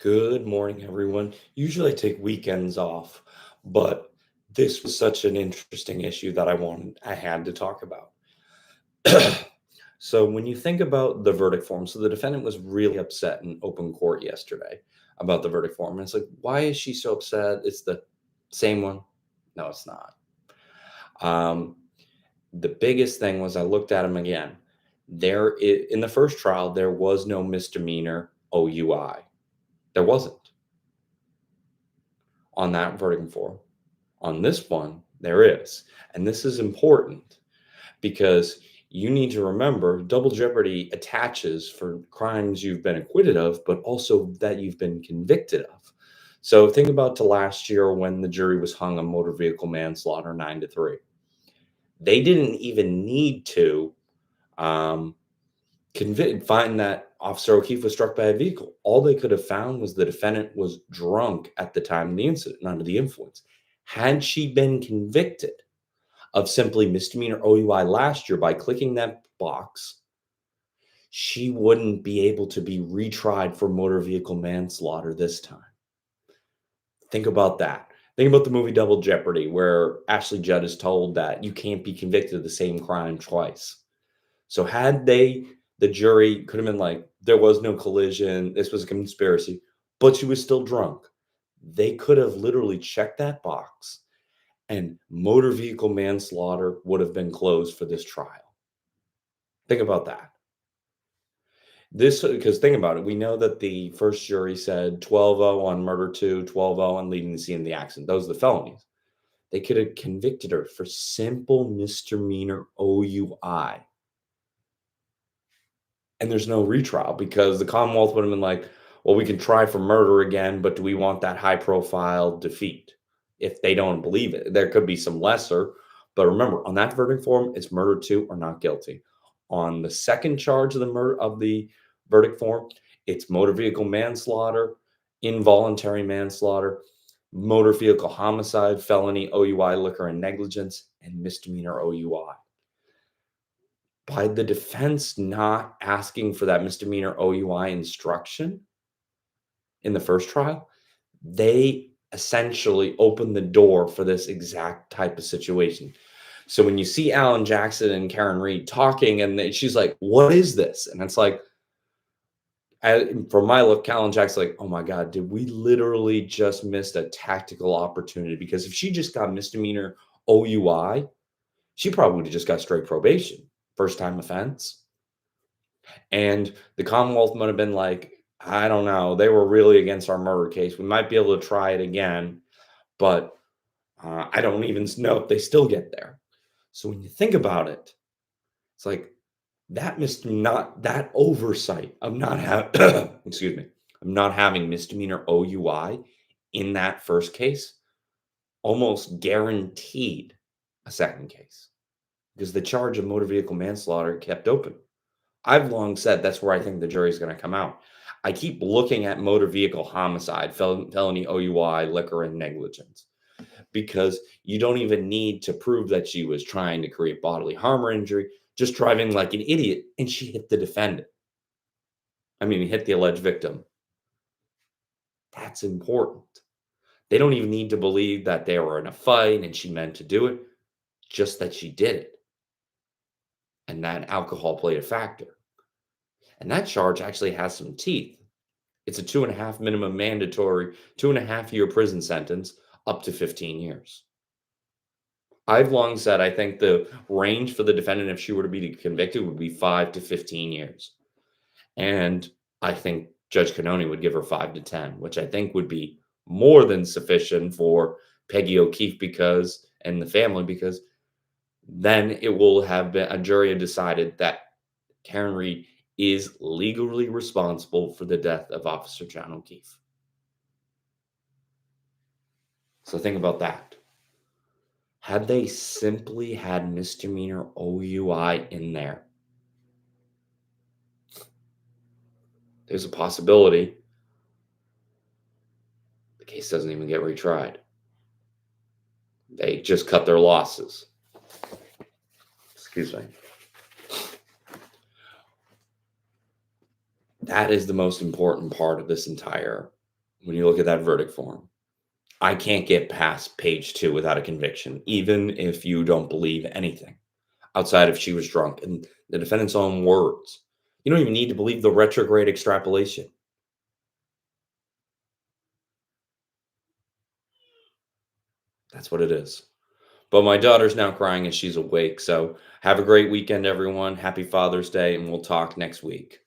Good morning, everyone. Usually I take weekends off, but this was such an interesting issue that I had to talk about. So when you think about the verdict form, so the defendant was really upset in open court yesterday about the verdict form. And it's like, why is she so upset? It's the same one. No, it's not. Um, the biggest thing was I looked at him again. In the first trial, there was no misdemeanor OUI. There wasn't on that verdict form. On this one, there is. And this is important because you need to remember double jeopardy attaches for crimes you've been acquitted of, but also that you've been convicted of. So think about to last year when the jury was hung on motor vehicle manslaughter 9-3. They didn't even need to um, find that Officer O'Keefe was struck by a vehicle. All they could have found was the defendant was drunk at the time of the incident, and under the influence. Had she been convicted of simply misdemeanor OUI last year by clicking that box, she wouldn't be able to be retried for motor vehicle manslaughter this time. Think about that. Think about the movie Double Jeopardy, where Ashley Judd is told that you can't be convicted of the same crime twice. So the jury could have been like, there was no collision, this was a conspiracy, but she was still drunk. They could have literally checked that box and motor vehicle manslaughter would have been closed for this trial. Think about that. Because think about it, we know that the first jury said 12-0 on murder 2, 12-0 on leaving the scene of the accident. Those are the felonies. They could have convicted her for simple misdemeanor OUI. And there's no retrial because the Commonwealth would have been like, well, we can try for murder again, but do we want that high profile defeat? If they don't believe it, there could be some lesser. But remember, on that verdict form, it's murder 2 or not guilty. On the second charge of the verdict form, it's motor vehicle manslaughter, involuntary manslaughter, motor vehicle homicide, felony OUI, liquor and negligence, and misdemeanor OUI. By the defense not asking for that misdemeanor OUI instruction in the first trial, they essentially opened the door for this exact type of situation. So when you see Alan Jackson and Karen Reed talking, and she's like, "What is this?" And it's like, from my look, Alan Jackson's like, "Oh my God, did we literally just miss a tactical opportunity?" Because if she just got misdemeanor OUI, she probably would have just got straight probation, first time offense. And the Commonwealth might have been like, I don't know, they were really against our murder case. We might be able to try it again, but I don't even know if they still get there. So when you think about it, it's like that oversight of not having, excuse me, of not having misdemeanor OUI in that first case almost guaranteed a second case because the charge of motor vehicle manslaughter kept open. I've long said that's where I think the jury's going to come out. I keep looking at motor vehicle homicide, felony OUI, liquor, and negligence, because you don't even need to prove that she was trying to create bodily harm or injury, just driving like an idiot, and she hit the defendant. I mean, hit the alleged victim. That's important. They don't even need to believe that they were in a fight and she meant to do it, just that she did it. And that alcohol played a factor. And that charge actually has some teeth. It's a 2.5 minimum mandatory, 2.5 year prison sentence, up to 15 years. I've long said I think the range for the defendant, if she were to be convicted, would be 5 to 15 years. And I think Judge Cannoni would give her 5 to 10, which I think would be more than sufficient for Peggy O'Keefe and the family, because then it will have been a jury had decided that Karen Reed is legally responsible for the death of Officer John O'Keefe. So think about that. Had they simply had misdemeanor OUI in there, there's a possibility the case doesn't even get retried. They just cut their losses. Excuse me. That is the most important part of this entire when you look at that verdict form. I can't get past page 2 without a conviction, even if you don't believe anything outside of she was drunk and the defendant's own words. You don't even need to believe the retrograde extrapolation. That's what it is. But my daughter's now crying and she's awake. So have a great weekend, everyone. Happy Father's Day, and we'll talk next week.